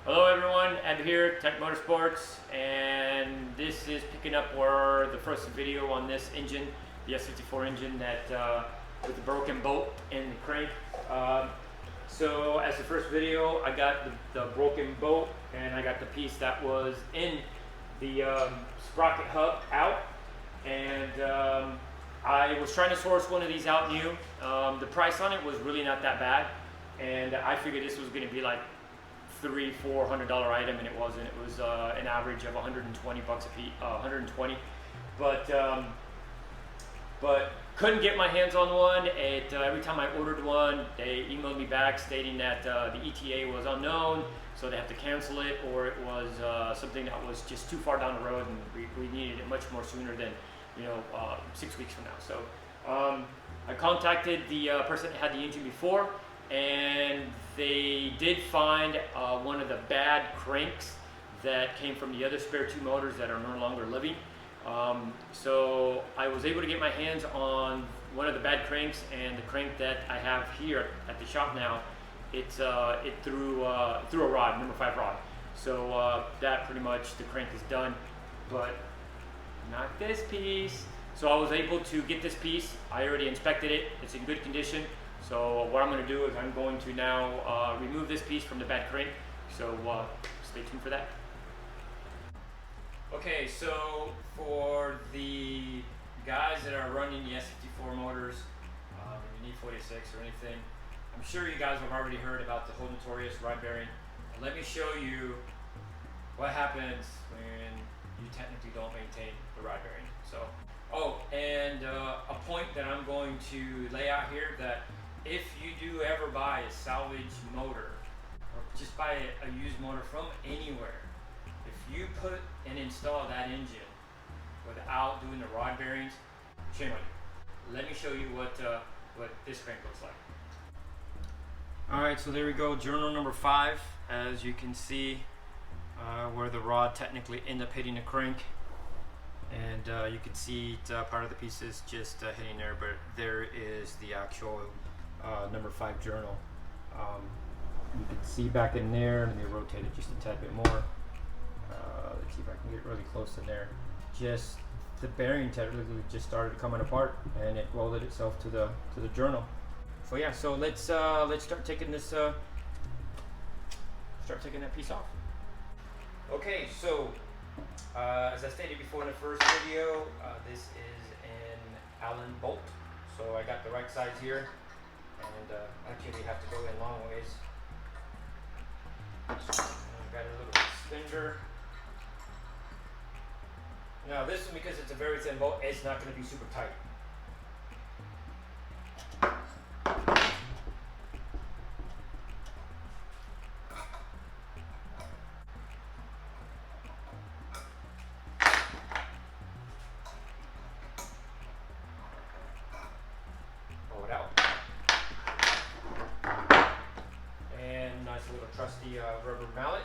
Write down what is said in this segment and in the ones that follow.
Hello everyone, Ed here, Tech Motorsports, and this is picking up where the first video on this engine, the S54 engine that with the broken bolt and the crank. So as the first video, I got the broken bolt and I got the piece that was in the sprocket hub out, and I was trying to source one of these out new. The price on it was really not that bad, and I figured this was going to be like $300–400 item, and it wasn't. It was an average of 120 bucks a piece, 120. But couldn't get my hands on one. Every time I ordered one, they emailed me back stating that the ETA was unknown, so they have to cancel it, or it was something that was just too far down the road, and we needed it much more sooner than 6 weeks from now. So I contacted the person that had the engine before, and they did find one of the bad cranks that came from the other spare two motors that are no longer living. So I was able to get my hands on one of the bad cranks, and the crank that I have here at the shop now, it threw a rod, number 5 rod. So that pretty much, the crank is done, but not this piece. So I was able to get this piece. I already inspected it. It's in good condition. So what I'm going to do is I'm going to now remove this piece from the bad crank. So stay tuned for that. Okay, so for the guys that are running the S54 motors, you need 46 or anything, I'm sure you guys have already heard about the whole notorious rod bearing. Let me show you what happens when you technically don't maintain the rod bearing. So, and a point that I'm going to lay out here, that if you do ever buy a salvage motor, or just buy a used motor from anywhere, if you put and install that engine without doing the rod bearings, shame on you. Let me show you what this crank looks like. Alright, so there we go, journal number 5. As you can see, where the rod technically ended up hitting the crank. And you can see part of the pieces just hitting there, but there is the actual number 5 journal. You can see back in there. Let me rotate it just a tad bit more. Let's see if I can get really close in there. Just the bearing technically just started coming apart, and it welded itself to the journal. So yeah, so let's start taking this start taking that piece off. Okay, so as I stated before in the first video, this is an Allen bolt. So I got the right size here, and actually we have to go in long ways. And I've got a little extender. Now this one, because it's a very thin bolt, it's not going to be super tight. Pull it out. And nice little trusty rubber mallet.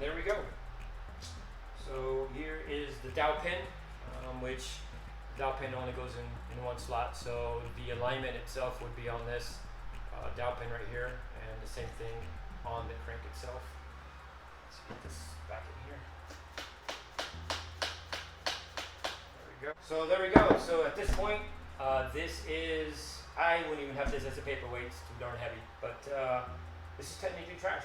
There we go. So here is the dowel pin, which the dowel pin only goes in one slot, so the alignment itself would be on this dowel pin right here, and the same thing on the crank itself. Let's get this back in here. There we go. So there we go. So at this point, this is, I wouldn't even have this as a paperweight, it's too darn heavy, but this is technically trash.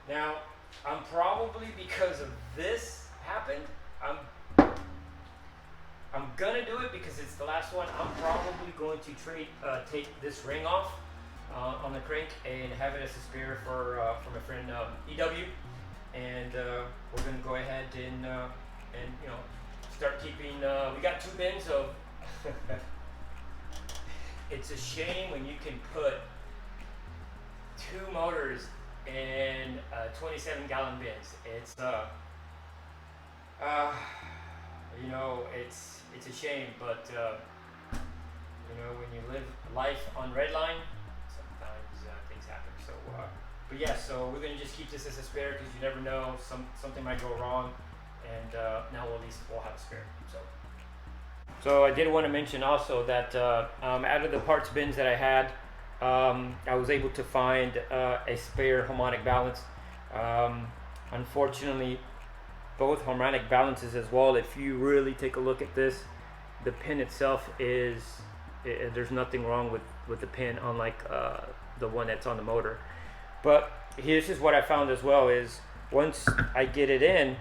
Now, I'm probably, because of this happened, I'm gonna do it because it's the last one. I'm probably going to take this ring off on the crank and have it as a spare for my friend EW, and we're gonna go ahead and start keeping. We got 2 bins of. It's a shame when you can put 2 motors in 27-gallon bins. It's it's a shame, but when you live life on red line, sometimes things happen. So but yeah, so we're gonna just keep this as a spare, because you never know, something might go wrong, and now at least we'll have a spare. So So I did want to mention also that out of the parts bins that I had, I was able to find a spare harmonic balance. Unfortunately, both harmonic balances as well. If you really take a look at this, the pin itself is, there's nothing wrong with the pin, unlike the one that's on the motor. But here's just what I found as well is once I get it in,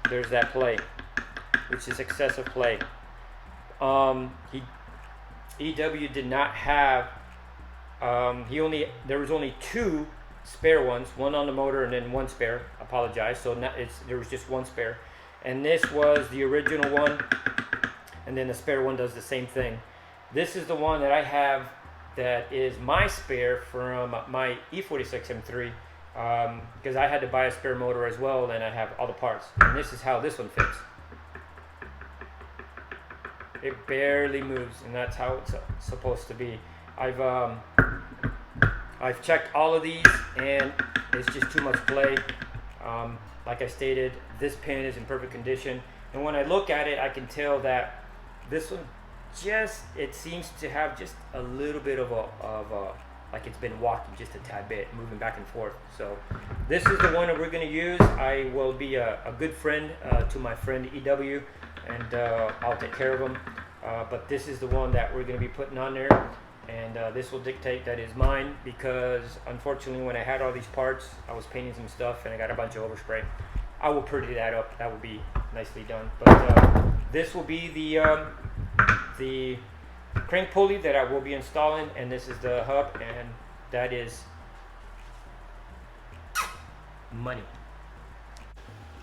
there's that play, which is excessive play. EW did not have, there was only 2 spare ones, one on the motor and then 1 spare. Apologize. So there was just 1 spare, and this was the original one, and then the spare one does the same thing. This is the one that I have that is my spare from my E46 M3, because I had to buy a spare motor as well, and I have all the parts. And this is how this one fits. It barely moves, and that's how it's supposed to be. I've checked all of these, and it's just too much play. Like I stated, this pin is in perfect condition, and when I look at it, I can tell that this one it seems to have just a little bit of like it's been walking just a tad bit, moving back and forth. So this is the one that we're going to use. I will be a good friend to my friend EW, and I'll take care of him. But this is the one that we're going to be putting on there, and this will dictate that is mine, because unfortunately when I had all these parts, I was painting some stuff and I got a bunch of overspray. I will pretty that up. That will be nicely done. But this will be the crank pulley that I will be installing, and this is the hub, and that is money.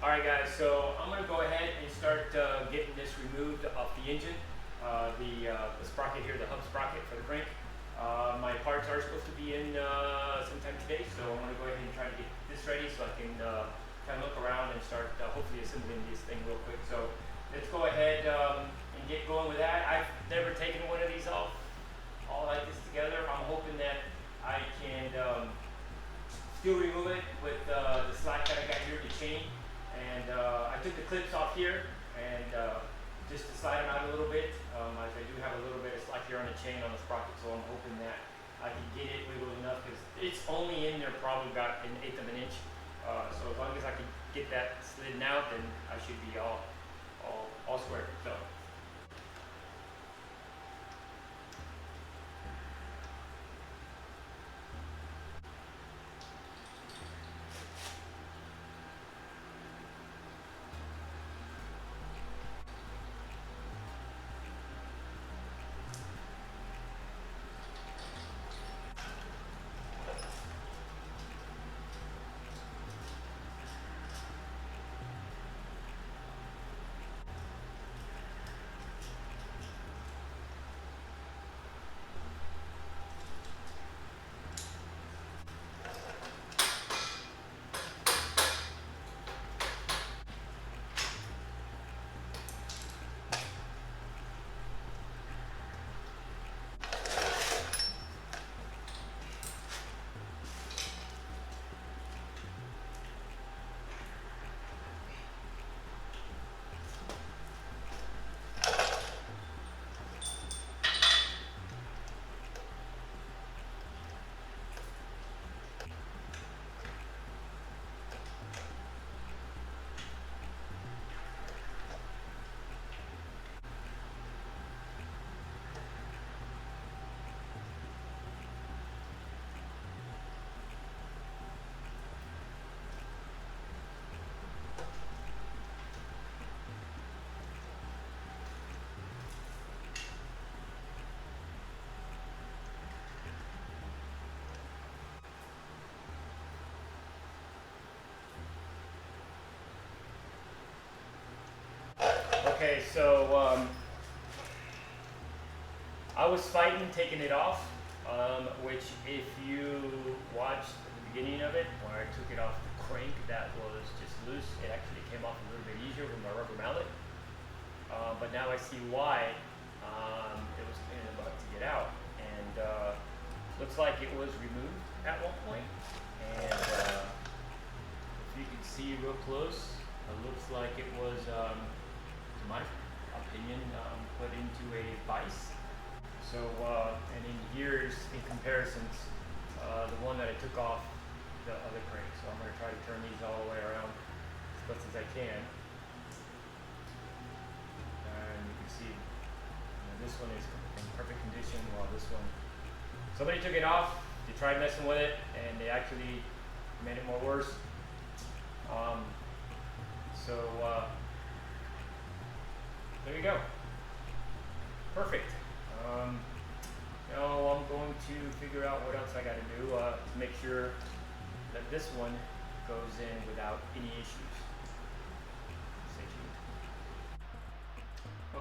Alright guys, so I'm going to go ahead and start getting this removed off the engine. The sprocket here, the hub sprocket for the crank. My parts are supposed to be in sometime today, so I'm going to go ahead and try to get this ready so I can kind of look around and start hopefully assembling this thing real quick. So let's go ahead and get going with that. I've never taken one of these off all like this together. I'm hoping that I can still remove it with the slack that I got here, the chain. And I took the clips off here and just to slide them out a little bit, as I do have a little bit of slack here on the chain on the sprocket, so I'm hoping that I can get it wiggled enough, because it's only in there probably about 1/8 of an inch. So as long as I can get that slidden out, then I should be all square. So. Okay, so I was fighting taking it off, which if you watched the beginning of it, where I took it off the crank, that was just loose. It actually came off a little bit easier with my rubber mallet. But now I see why it was pain in the butt to get out. And looks like it was removed at one point. And if you can see real close, it looks like it was, to my nice. So, and in years, in comparisons, the one that I took off the other crank. So I'm going to try to turn these all the way around as best as I can. And you can see this one is in perfect condition, while this one, somebody took it off, they tried messing with it, and they actually made it more worse. There you go. Perfect. Now I'm going to figure out what else I got to do to make sure that this one goes in without any issues. Stay tuned.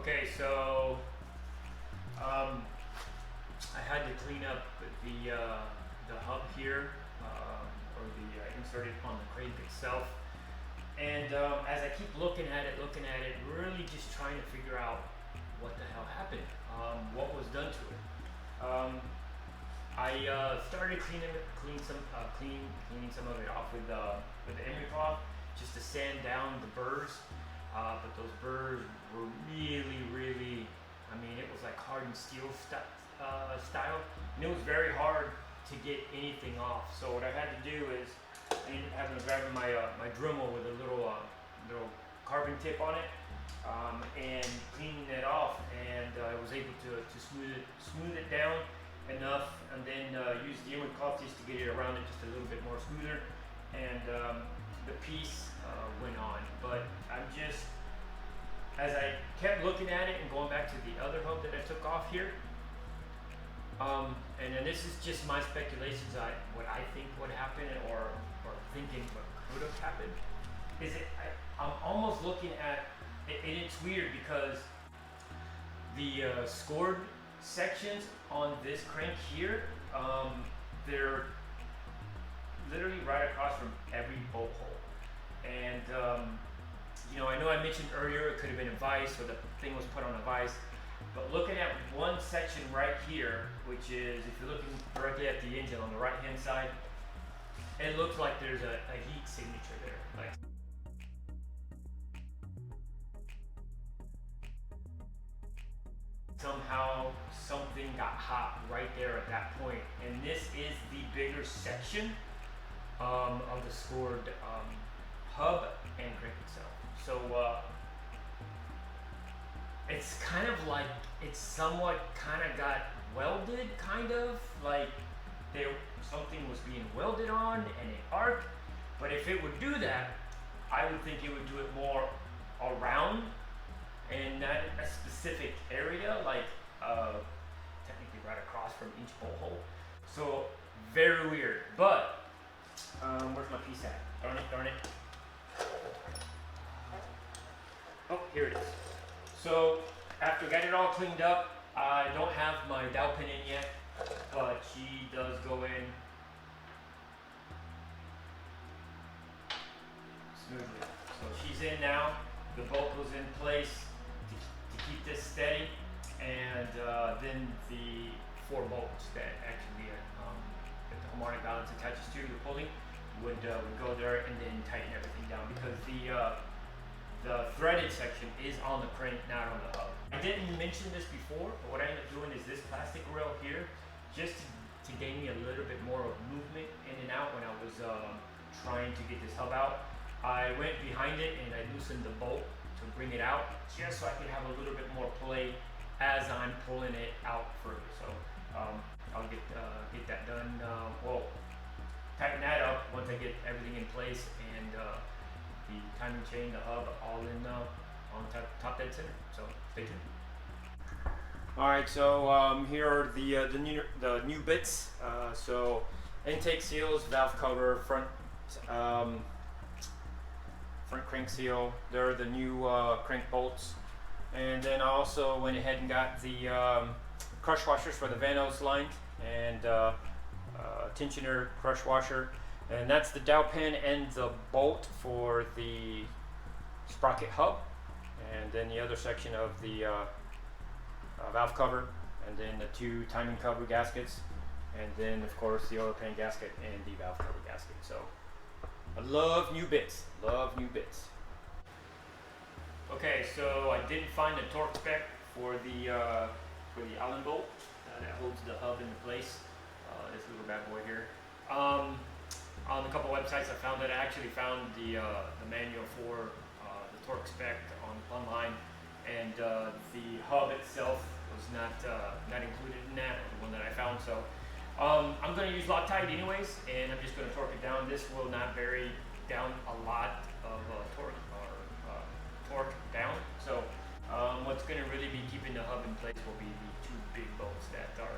Okay, so I had to clean up the hub here, or the insert it on the crank itself. And as I keep looking at it, really just trying to figure out what the hell happened, what was done to it. I started cleaning some of it off with the emery cloth, just to sand down the burrs. But those burrs were really, I mean, it was like hardened steel style, and it was very hard to get anything off. So what I had to do is I ended up having to grab my my Dremel with a little carbon tip on it, and cleaning it off, and I was able to smooth it down enough, and then use the emery cloth just to get it around it just a little bit more smoother, and the piece went on. But I'm just, as I kept looking at it and going back to the other hub that I took off here, and then this is just my speculations, what I think would happen, or thinking what could have happened, is I'm almost looking at it, and it's weird because the scored sections on this crank here, they're literally right across from every bolt hole. And you know, I mentioned earlier it could have been a vise, or the thing was put on a vise. But looking at one section right here, which is, if you're looking directly at the engine on the right hand side, it looks like there's a heat signature there. Like, somehow something got hot right there at that point. And this is the bigger section of the scored hub and crank itself. So it's kind of like, it's somewhat kind of got welded, kind of like something was being welded on and it arced. But if it would do that, I would think it would do it more around and not a specific area, like technically right across from each bolt hole. So very weird. But where's my piece at? Darn it. Oh, here it is. So after I got it all cleaned up, I don't have my dowel pin in yet, but she does go in smoothly. So she's in now. The bolt goes in place to keep this steady, and then the 4 bolts that actually that the harmonic balance attaches to the pulley would go there and then tighten everything down, because the threaded section is on the crank, not on the hub. I didn't mention this before, but what I ended up doing is this plastic rail here, just to gain me a little bit more of movement in and out when I was trying to get this hub out. I went behind it and I loosened the bolt to bring it out, just so I could have a little bit more play as I'm pulling it out further. So I'll get that done. Well, tighten that up once I get everything in place, and the timing chain, the hub, all in on top dead center. So stay tuned. All right, so here are the new bits. So intake seals, valve cover, front crank seal. They're the new crank bolts. And then I also went ahead and got the crush washers for the Vanos line, and tensioner crush washer. And that's the dowel pin and the bolt for the sprocket hub, and then the other section of the valve cover, and then the 2 timing cover gaskets, and then of course the oil pan gasket and the valve cover gasket. So I love new bits, Okay, so I didn't find the torque spec for the for the Allen bolt that holds the hub into place. This little bad boy here. On a couple websites, I found that I actually found the manual for the torque spec online, and the hub itself was not included in that, the one that I found. So I'm going to use Loctite anyways, and I'm just going to torque it down. This will not vary down a lot of torque down. So what's going to really be keeping the hub in place will be the two big bolts that are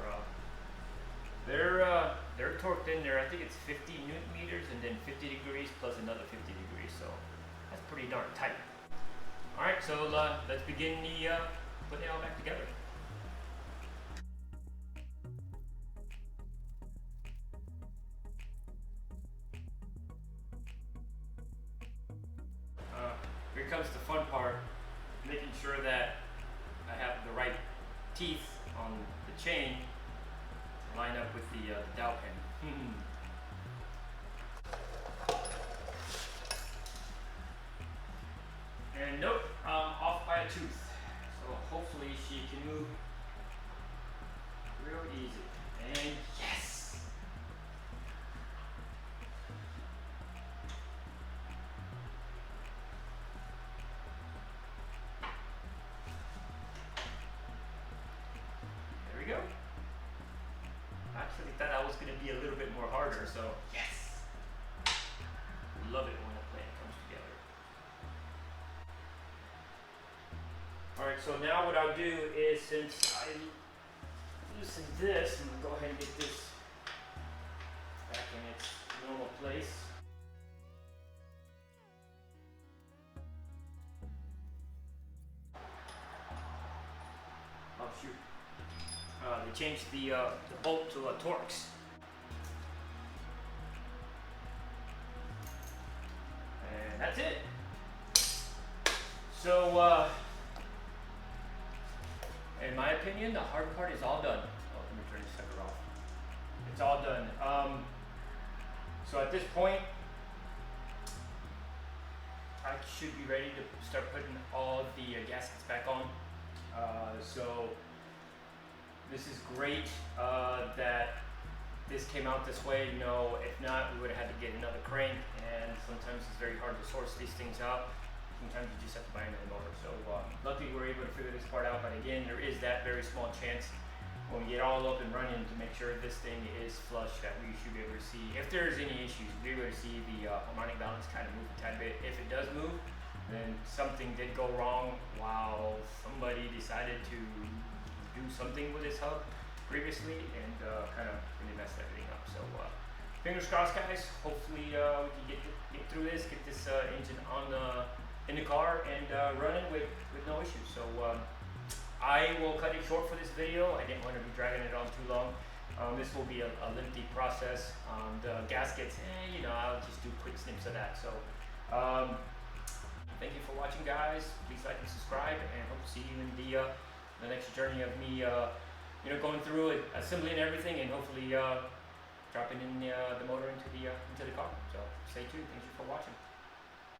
they're torqued in there. I think it's 50 newton meters and then 50 degrees plus another 50 degrees. So that's pretty darn tight. All right, so let's begin putting it all back together. Here comes the fun part, making sure that I have the right teeth on the chain to line up with the dowel pin. And nope, off by a tooth. So hopefully she can move real easy. And yes! There we go. I actually thought that was going to be a little bit more harder, so yes! Love it when a plan comes together. Alright, so now what I'll do is, since I loosened this, I'm going to go ahead and get this back in its normal place. Oh shoot. They changed the bolt to a Torx. And that's it. So, in my opinion, the hard part is all done. Oh, let me turn this sucker off. It's all done. So at this point, I should be ready to start putting all the gaskets back on. So this is great that this came out this way. You know, if not, we would have had to get another crank, and sometimes it's very hard to source these things out. Sometimes you just have to buy another motor. So luckily we're able to figure this part out, but again, there is that very small chance when we get all up and running to make sure this thing is flush that we should be able to see. If there's any issues, we'll be able to see the harmonic balance kind of move a tad bit. If it does move, then something did go wrong while somebody decided to do something with this hub previously and kind of really messed everything up. So fingers crossed, guys. Hopefully we can get through this, get this engine on in the car and running with no issues. So I will cut it short for this video. I didn't want to be dragging it on too long. This will be a lengthy process. The gaskets, you know, I'll just do quick snips of that. So thank you for watching, guys. Please like and subscribe, and hope to see you in the next journey of me, you know, going through it, assembling everything, and hopefully dropping in the motor into the car. So stay tuned. Thank you for watching.